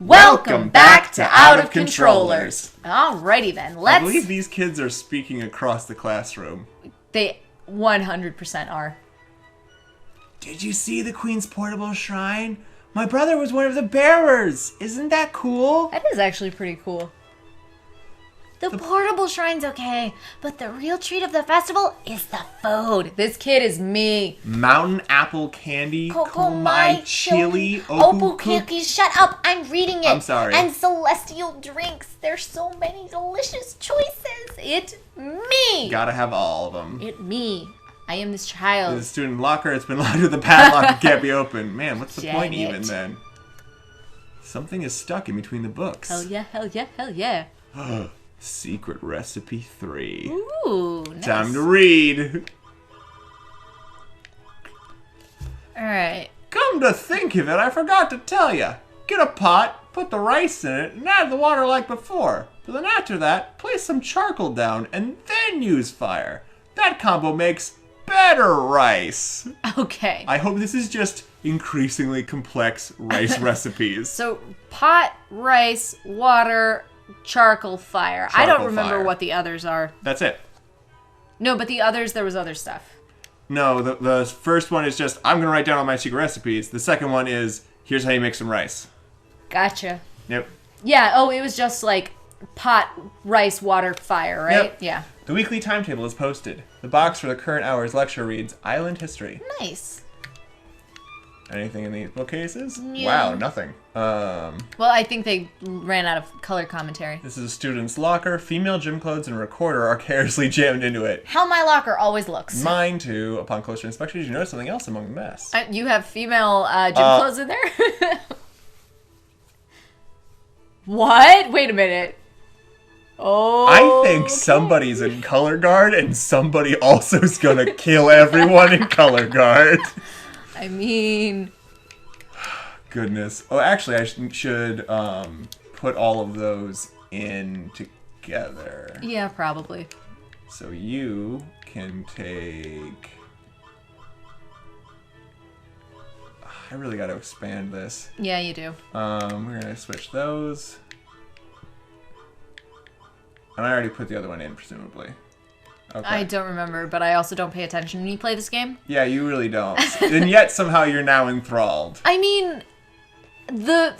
Welcome back to Out of Controllers. Alrighty then, I believe these kids are speaking across the classroom. They 100% are. Did you see the Queen's portable shrine? My brother was one of the bearers. Isn't that cool? That is actually pretty cool. The portable shrine's okay, but the real treat of the festival is the food. This kid is me. Mountain apple candy, komai chili, opal cookies. Shut up, I'm reading it. I'm sorry. And celestial drinks. There's so many delicious choices. It me. Gotta have all of them. It me. I am this child. The student locker, it's been locked with a padlock and can't be opened. Man, what's the point even then? Something is stuck in between the books. Hell yeah, hell yeah, hell yeah. Secret Recipe 3. Ooh, nice. Time to read. Alright. Come to think of it, I forgot to tell you. Get a pot, put the rice in it, and add the water like before. But then after that, place some charcoal down, and then use fire. That combo makes better rice. Okay. I hope this is just increasingly complex rice recipes. So, pot, rice, water, charcoal, fire. I don't remember fire. what the others are. That's it. No, but the others, there was other stuff. No, the first one is just, I'm going to write down all my secret recipes. The second one is, here's how you make some rice. Gotcha. Yep. Yeah, oh, it was just like pot, rice, water, fire, right? Yep. Yeah. The weekly timetable is posted. The box for the current hour's lecture reads, Island History. Nice. Anything in these bookcases? Yeah. Wow, nothing. Well, I think they ran out of color commentary. This is a student's locker. Female gym clothes and a recorder are carelessly jammed into it. How my locker always looks. Mine, too. Upon closer inspection, you notice something else among the mess. You have female gym clothes in there? What? Wait a minute. Oh. I think somebody's in color guard and somebody also is going to kill everyone in color guard. I mean... Goodness. Oh, actually, I should put all of those in together. Yeah, probably. So you can take... I really got to expand this. Yeah, you do. We're going to switch those. And I already put the other one in, presumably. Okay. I don't remember, but I also don't pay attention when you play this game. Yeah, you really don't. And yet somehow you're now enthralled. I mean, the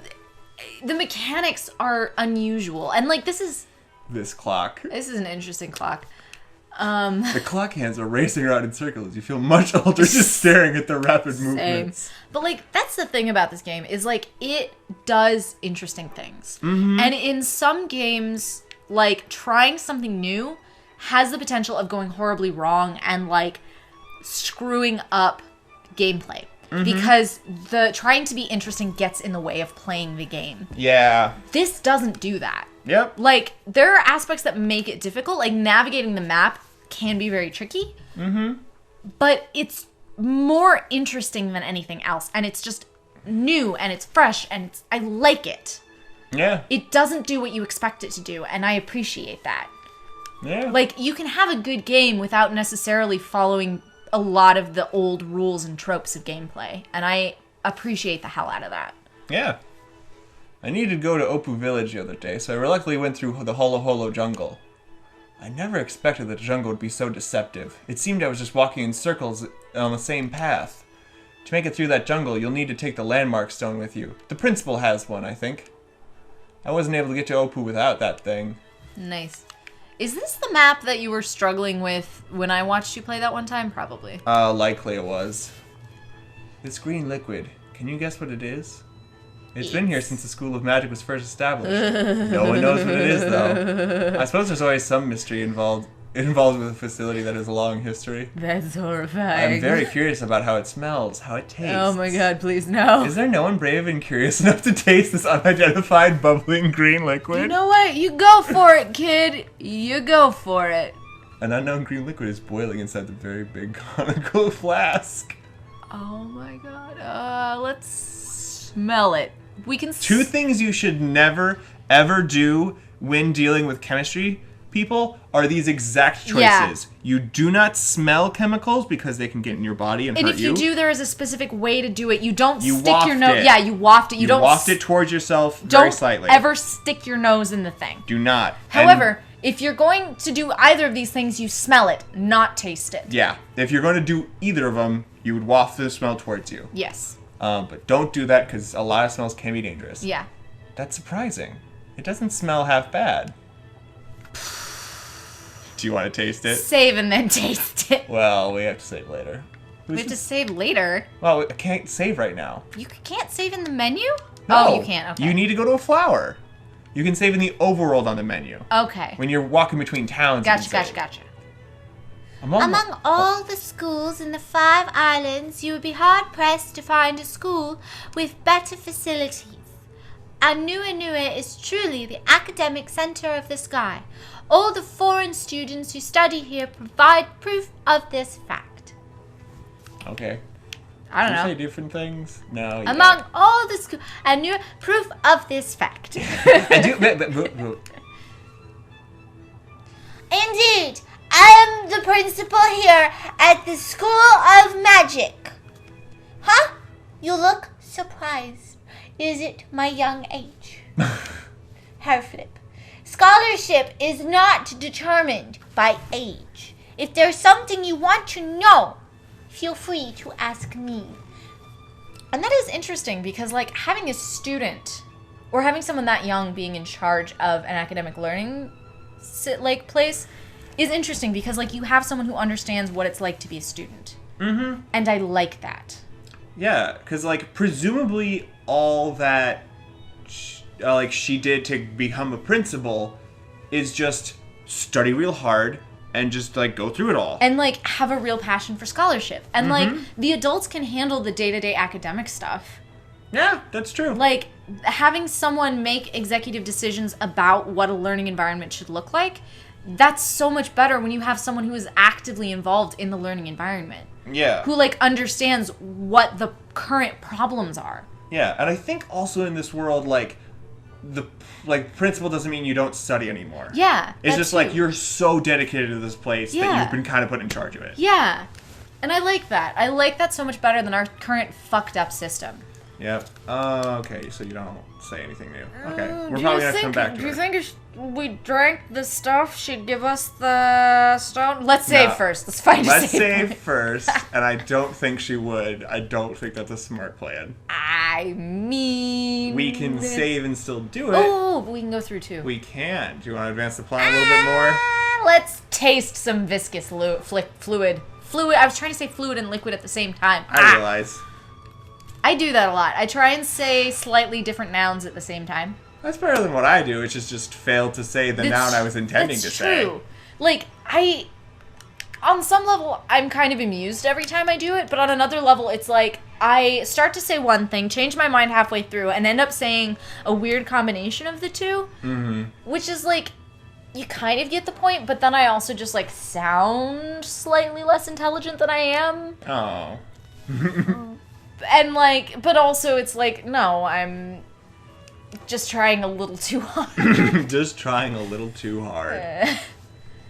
mechanics are unusual, and like this clock. This is an interesting clock. The clock hands are racing around in circles. You feel much older just staring at the rapid movements. But like that's the thing about this game is like it does interesting things, and in some games, like trying something new has the potential of going horribly wrong and like screwing up gameplay because the trying to be interesting gets in the way of playing the game. Yeah. This doesn't do that. Yep. Like there are aspects that make it difficult, like navigating the map can be very tricky. But it's more interesting than anything else, and it's just new and it's fresh and I like it. Yeah. It doesn't do what you expect it to do, and I appreciate that. Yeah. Like, you can have a good game without necessarily following a lot of the old rules and tropes of gameplay, and I appreciate the hell out of that. Yeah. I needed to go to Opu Village the other day, so I reluctantly went through the Holo Holo jungle. I never expected that the jungle would be so deceptive. It seemed I was just walking in circles on the same path. To make it through that jungle, you'll need to take the landmark stone with you. The principal has one, I think. I wasn't able to get to Opu without that thing. Nice. Is this the map that you were struggling with when I watched you play that one time? Probably. Likely it was. This green liquid, can you guess what it is? It's been here since the School of Magic was first established. No one knows what it is, though. I suppose there's always some mystery involved with a facility that has a long history. That's horrifying. I'm very curious about how it smells, how it tastes. Oh my god, please no. Is there no one brave and curious enough to taste this unidentified bubbling green liquid? You know what? You go for it, kid. You go for it. An unknown green liquid is boiling inside the very big conical flask. Oh my god. Let's smell it. We can... Two things you should never, ever do when dealing with chemistry. people are these exact choices. Yeah. You do not smell chemicals because they can get in your body and hurt you. And if you do, there is a specific way to do it. You don't You stick your waft nose. it. Yeah, you waft it. You don't waft it towards yourself very slightly. Don't ever stick your nose in the thing. Do not. However, if you're going to do either of these things, you smell it, not taste it. Yeah. If you're going to do either of them, you would waft the smell towards you. Yes. But don't do that because a lot of smells can be dangerous. Yeah. That's surprising. It doesn't smell half bad. Do you want to taste it? Save and then taste it. Well, we have to save later. We have to save later. Well, I can't save right now. You can't save in the menu? No, Oh, you can't. Okay. You need to go to a flower. You can save in the overworld on the menu. Okay. When you're walking between towns. Gotcha. Among all the schools in the 5 islands, you would be hard-pressed to find a school with better facilities. Anuenue is truly the academic center of the sky. All the foreign students who study here provide proof of this fact. Okay. I don't Did know. you say different things? No. Among all the schools, proof of this fact. Indeed, I am the principal here at the School of Magic. Huh? You look surprised. Is it my young age? Hairflip. Scholarship is not determined by age. If there's something you want to know, feel free to ask me. And that is interesting because, like, having a student or having someone that young being in charge of an academic learning place is interesting because, like, you have someone who understands what it's like to be a student. Mm-hmm. And I like that. Yeah, because, like, presumably all that, she did to become a principal is just study real hard and just, like, go through it all. And, like, have a real passion for scholarship. And, like, the adults can handle the day-to-day academic stuff. Yeah, that's true. Like, having someone make executive decisions about what a learning environment should look like, that's so much better when you have someone who is actively involved in the learning environment. Yeah. Who, like, understands what the current problems are. Yeah, and I think also in this world, like, the principal doesn't mean you don't study anymore. Yeah. It's just like you're so dedicated to this place that you've been kind of put in charge of it. Yeah. And I like that. I like that so much better than our current fucked up system. Yep. Okay, so you don't say anything new. Okay. We're probably going to have to come back to it. Do you think if we drank the stuff, she'd give us the stone? Let's save first. Let's find a Let's save save point. first, and I don't think she would. I don't think that's a smart plan. I mean... We can save and still do it. Oh, but we can go through too. We can. Do you want to advance the plot a little bit more? Let's taste some viscous fluid. I was trying to say fluid and liquid at the same time. I realize. I do that a lot. I try and say slightly different nouns at the same time. That's better than what I do, which is just fail to say the noun I was intending to say. That's true. Like, on some level, I'm kind of amused every time I do it, but on another level, it's like, I start to say one thing, change my mind halfway through, and end up saying a weird combination of the two, which is like, you kind of get the point, but then I also just, like, sound slightly less intelligent than I am. Oh. And, like, but also it's like, no, I'm just trying a little too hard. Just trying a little too hard.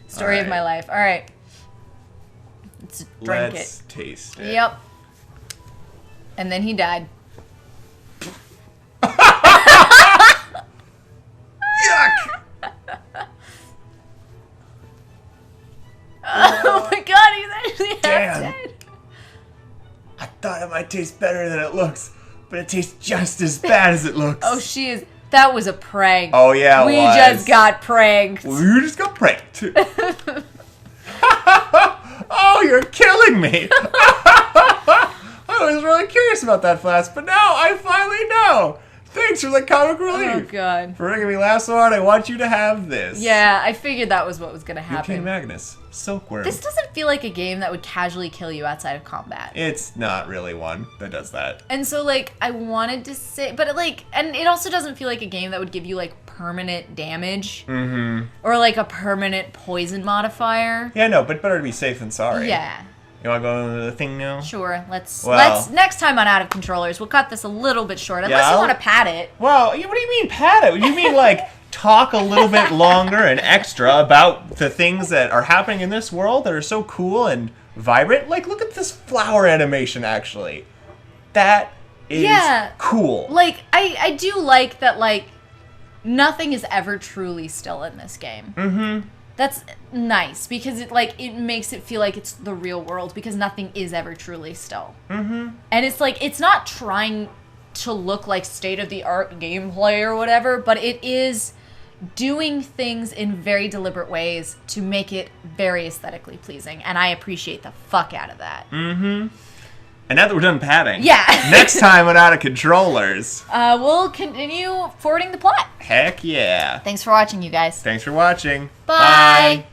Story of my life. All right. Let's drink Let's taste it. Yep. And then he died. Yuck! Oh my god, he's actually Damn. half dead. I thought it might taste better than it looks, but it tastes just as bad as it looks. Oh, that was a prank. Oh, yeah, We it was. just got pranked. You just got pranked. Oh, you're killing me. I was really curious about that, Flask, but now I finally know. Thanks for the comic relief. Oh god. For making me laugh so hard, I want you to have this. Yeah, I figured that was what was gonna King happen. Magnus, Silkworm. This doesn't feel like a game that would casually kill you outside of combat. It's not really one that does that. And so, like, I wanted to say, but and it also doesn't feel like a game that would give you, like, permanent damage. Mm-hmm. Or, like, a permanent poison modifier. Yeah, no, but better to be safe than sorry. Yeah. You want to go into the thing now? Sure, let's next time on Out of Controllers, we'll cut this a little bit short, unless you want to pad it. Well, what do you mean pad it? You mean, like, talk a little bit longer and extra about the things that are happening in this world that are so cool and vibrant. Like, look at this flower animation, actually. That is cool. Like, I do like that, like, nothing is ever truly still in this game. Mm-hmm. That's nice, because it makes it feel like it's the real world, because nothing is ever truly still. Mm-hmm. And it's like, it's not trying to look like state-of-the-art gameplay or whatever, but it is doing things in very deliberate ways to make it very aesthetically pleasing, and I appreciate the fuck out of that. Mm-hmm. And now that we're done padding, next time on Out of Controllers, we'll continue forwarding the plot. Heck yeah. Thanks for watching, you guys. Thanks for watching. Bye.